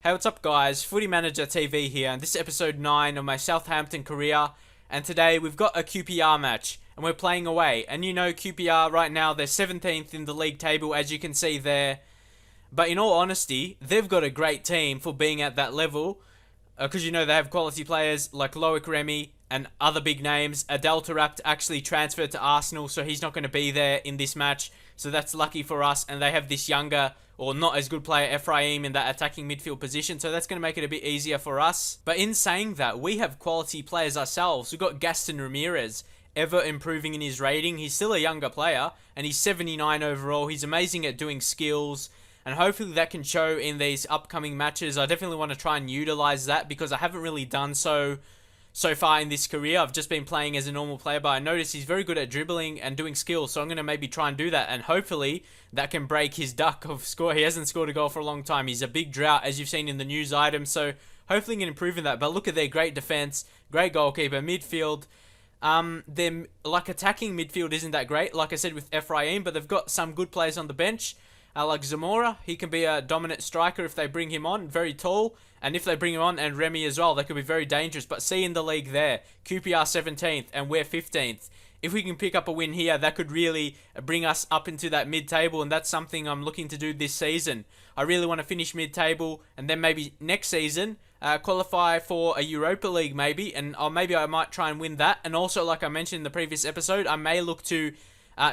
Hey, what's up guys? Footy Manager TV here, and this is episode 9 of my Southampton career, and today we've got a QPR match, and we're playing away. And you know QPR right now, they're 17th in the league table, as you can see there. But in all honesty, they've got a great team for being at that level, because you know they have quality players like Loic Remy and other big names. Adelterapt actually transferred to Arsenal, so he's not going to be there in this match, so that's lucky for us. And they have this younger or not as good player Ephraim in that attacking midfield position, so that's going to make it a bit easier for us. But in saying that, we have quality players ourselves. We've got Gaston Ramirez, ever improving in his rating. He's still a younger player, and he's 79 overall. He's amazing at doing skills, and hopefully that can show in these upcoming matches. I definitely want to try and utilize that, because I haven't really done so far in this career. I've just been playing as a normal player, but I noticed he's very good at dribbling and doing skills, so I'm going to maybe try and do that, and hopefully that can break his duck of score. He hasn't scored a goal for a long time. He's a big drought, as you've seen in the news items, so hopefully he can improve in that. But look at their great defense, great goalkeeper, midfield. Their attacking midfield isn't that great, like I said, with Ephraim, but they've got some good players on the bench. Like Zamora, he can be a dominant striker if they bring him on, very tall, and if they bring him on, and Remy as well, they could be very dangerous. But see in the league there, QPR 17th and we're 15th. If we can pick up a win here, that could really bring us up into that mid-table, and that's something I'm looking to do this season. I really want to finish mid-table, and then maybe next season, qualify for a Europa League maybe, and maybe I might try and win that. And also, like I mentioned in the previous episode, I may look to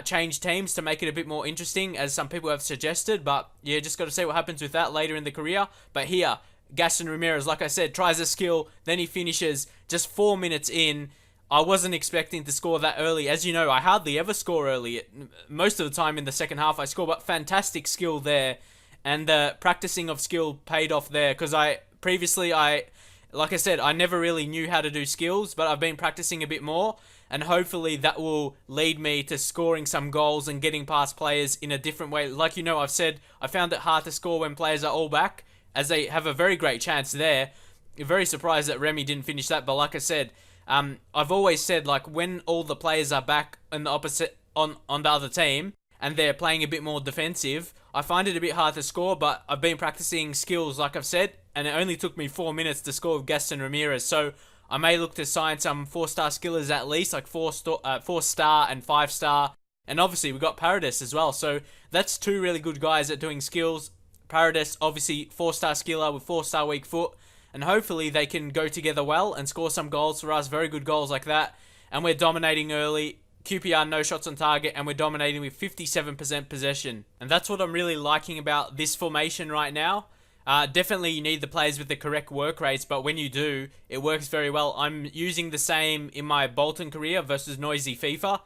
change teams to make it a bit more interesting, as some people have suggested. But yeah, just got to see what happens with that later in the career. But here, Gaston Ramirez, like I said, tries a skill, then he finishes just 4 minutes in. I wasn't expecting to score that early. As you know, I hardly ever score early. Most of the time in the second half I score, but fantastic skill there. And the practicing of skill paid off there, because previously, like I said, I never really knew how to do skills, but I've been practicing a bit more, and hopefully that will lead me to scoring some goals and getting past players in a different way. Like you know, I've said, I found it hard to score when players are all back, as they have a very great chance there. Very surprised that Remy didn't finish that, but like I said, I've always said, like, when all the players are back on the opposite, on the other team, and they're playing a bit more defensive, I find it a bit hard to score. But I've been practicing skills, like I've said, and it only took me 4 minutes to score with Gaston Ramirez, so I may look to sign some 4-star skillers at least, like 4-star and 5-star, and obviously we've got Paradis as well, so that's two really good guys at doing skills. Paradis, obviously 4-star skiller with 4-star weak foot, and hopefully they can go together well and score some goals for us, very good goals like that. And we're dominating early. QPR no shots on target, and we're dominating with 57% possession. And that's what I'm really liking about this formation right now. Definitely you need the players with the correct work rates, but when you do, it works very well. I'm using the same in my Bolton career versus Noisy FIFA,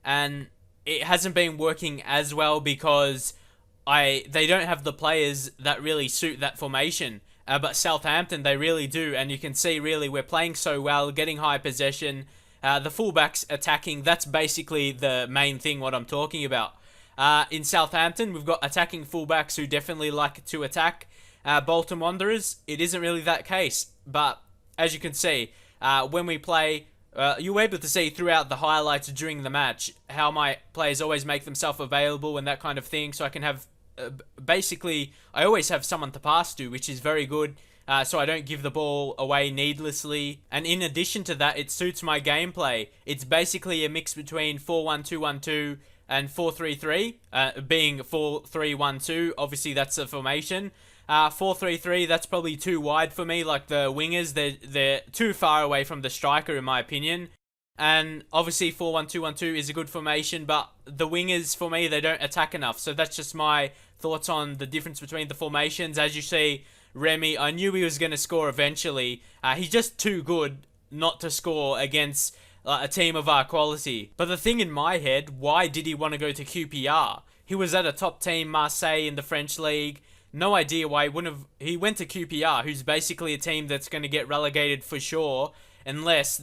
and it hasn't been working as well because they don't have the players that really suit that formation. But Southampton, they really do, and you can see really we're playing so well, getting high possession, the fullbacks attacking. That's basically the main thing what I'm talking about. In Southampton, we've got attacking fullbacks who definitely like to attack. Bolton Wanderers, it isn't really that case, but as you can see, when we play, you're able to see throughout the highlights during the match how my players always make themselves available and that kind of thing, so I can have basically, I always have someone to pass to, which is very good, so I don't give the ball away needlessly. And in addition to that, it suits my gameplay. It's basically a mix between 4-1-2-1-2 and 4-3-3, being 4-3-1-2, obviously that's a formation. 4-3-3, that's probably too wide for me, like the wingers, they're too far away from the striker in my opinion. And obviously 4-1-2-1-2 is a good formation, but the wingers for me, they don't attack enough. So that's just my thoughts on the difference between the formations. As you see, Remy, I knew he was going to score eventually. He's just too good not to score against a team of our quality. But the thing in my head, why did he want to go to QPR? He was at a top team, Marseille, in the French league. No idea why he wouldn't have. He went to QPR, who's basically a team that's going to get relegated for sure, unless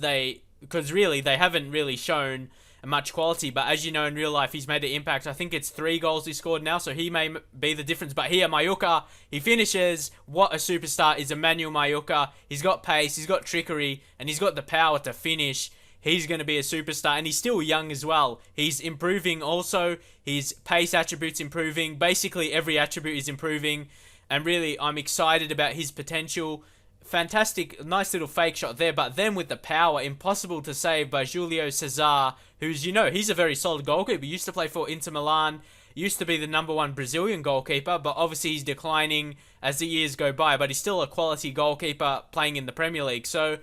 because really they haven't really shown much quality. But as you know, in real life, he's made an impact. I think it's 3 goals he scored now, so he may be the difference. But here, Mayuka, he finishes. What a superstar is Emmanuel Mayuka. He's got pace, he's got trickery, and he's got the power to finish. He's going to be a superstar, and he's still young as well. He's improving also. His pace attributes improving. Basically, every attribute is improving. and really I'm excited about his potential. Fantastic, nice little fake shot there, but then with the power, impossible to save by Julio Cesar, who's, he's a very solid goalkeeper. He used to play for Inter Milan, used to be the #1 Brazilian goalkeeper, but obviously he's declining as the years go by, but he's still a quality goalkeeper playing in the Premier League. So,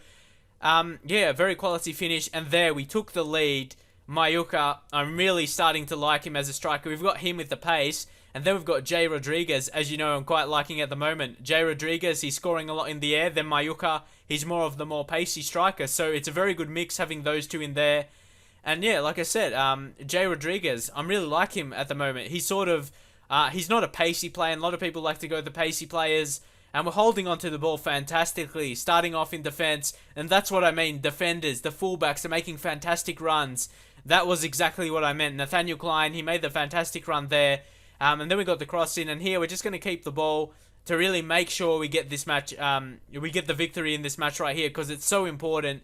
yeah, very quality finish, and there we took the lead. Mayuka, I'm really starting to like him as a striker. We've got him with the pace, and then we've got Jay Rodriguez, as you know, I'm quite liking at the moment. Jay Rodriguez, he's scoring a lot in the air. Then Mayuka, he's more of the more pacey striker. So it's a very good mix having those two in there. And yeah, like I said, Jay Rodriguez, I'm really like him at the moment. He's sort of, he's not a pacey player, and a lot of people like to go the pacey players. And we're holding onto the ball fantastically, starting off in defense. And that's what I mean, defenders, the fullbacks are making fantastic runs. That was exactly what I meant. Nathaniel Klein, he made the fantastic run there. And then we got the cross in, and here we're just going to keep the ball to really make sure we get this match, we get the victory in this match right here, because it's so important,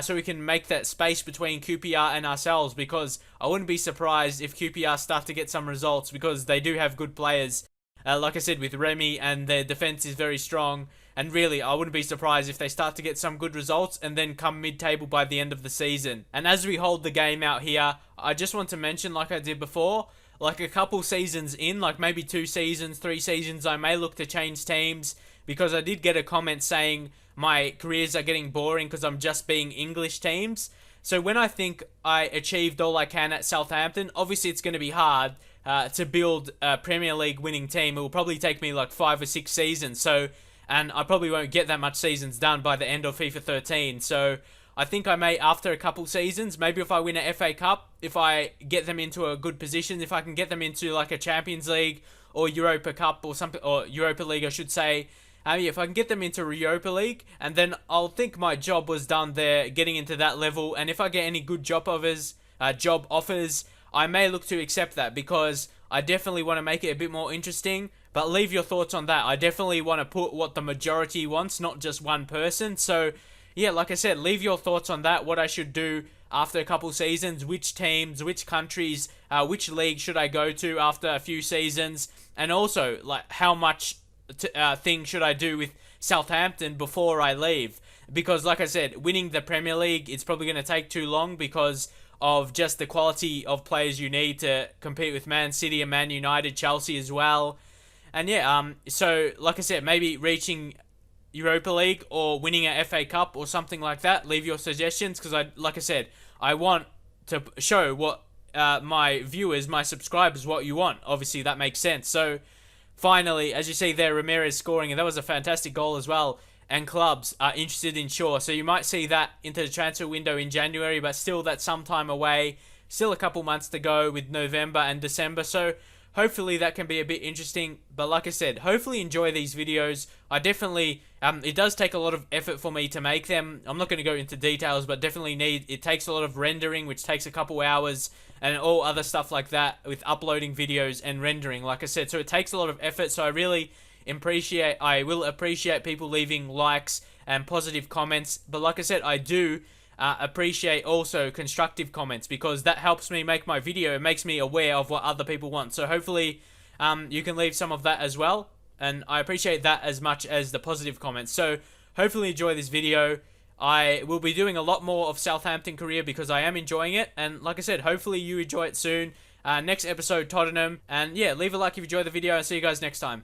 so we can make that space between QPR and ourselves, because I wouldn't be surprised if QPR start to get some results, because they do have good players, like I said, with Remy, and their defense is very strong, and really, I wouldn't be surprised if they start to get some good results, and then come mid-table by the end of the season. And as we hold the game out here, I just want to mention, like I did before, like a couple seasons in, like maybe 2 seasons, 3 seasons, I may look to change teams, because I did get a comment saying my careers are getting boring because I'm just being English teams. So when I think I achieved all I can at Southampton, obviously it's going to be hard to build a Premier League winning team. It will probably take me like 5 or 6 seasons, so, and I probably won't get that much seasons done by the end of FIFA 13, so I think I may, after a couple seasons, maybe if I win a FA Cup, if I get them into a good position, if I can get them into like a Champions League or Europa Cup or something, or Europa League I should say, if I can get them into Europa League, and then I'll think my job was done there, getting into that level, and if I get any good job offers, I may look to accept that, because I definitely want to make it a bit more interesting. But leave your thoughts on that. I definitely want to put what the majority wants, not just one person. So yeah, like I said, leave your thoughts on that, what I should do after a couple seasons, which teams, which countries, which league should I go to after a few seasons, and also like how much thing should I do with Southampton before I leave, because like I said, winning the Premier League, it's probably going to take too long because of just the quality of players you need to compete with Man City and Man United, Chelsea as well. And yeah, so like I said, maybe reaching Europa League or winning a FA Cup or something like that. Leave your suggestions, because like I said, I want to show what my viewers, my subscribers, what you want. Obviously, that makes sense. So finally, as you see there, Ramirez scoring, and that was a fantastic goal as well. And clubs are interested in Shaw, so you might see that into the transfer window in January, but still that's some time away. Still a couple months to go with November and December, so hopefully that can be a bit interesting. But like I said, hopefully enjoy these videos. I definitely, it does take a lot of effort for me to make them. I'm not going to go into details, but definitely it takes a lot of rendering, which takes a couple hours, and all other stuff like that with uploading videos and rendering, like I said. So it takes a lot of effort, so I will appreciate people leaving likes and positive comments. But like I said, I do appreciate also constructive comments, because that helps me make my video. It makes me aware of what other people want. So hopefully you can leave some of that as well, and I appreciate that as much as the positive comments. So hopefully enjoy this video. I will be doing a lot more of Southampton career because I am enjoying it, and like I said, hopefully you enjoy it soon. Next episode, Tottenham. And yeah, leave a like if you enjoyed the video, and see you guys next time.